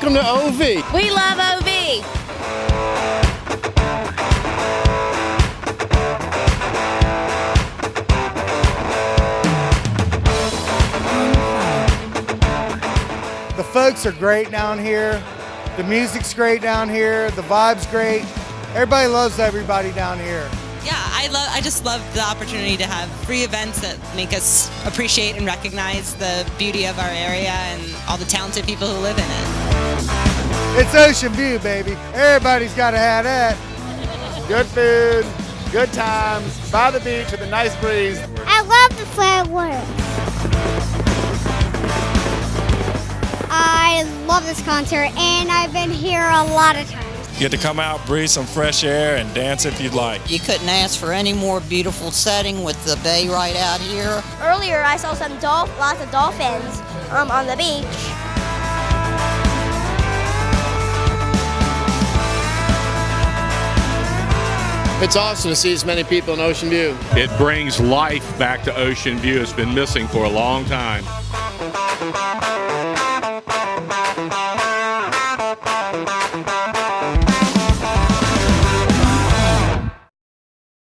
Welcome to OV. We love OV. The folks are great down here. The music's great down here. The vibe's great. Everybody loves everybody down here. Yeah, I just love the opportunity to have free events that make us appreciate and recognize the beauty of our area and all the talented people who live in it. It's Ocean View, baby. Everybody's got to have that. Good food, good times, by the beach with a nice breeze. I love the fireworks. I love this concert, and I've been here a lot of times. Get to come out, breathe some fresh air, and dance if you'd like. You couldn't ask for any more beautiful setting with the bay right out here. Earlier, I saw lots of dolphins on the beach. It's awesome to see as many people in Ocean View. It brings life back to Ocean View. It's been missing for a long time.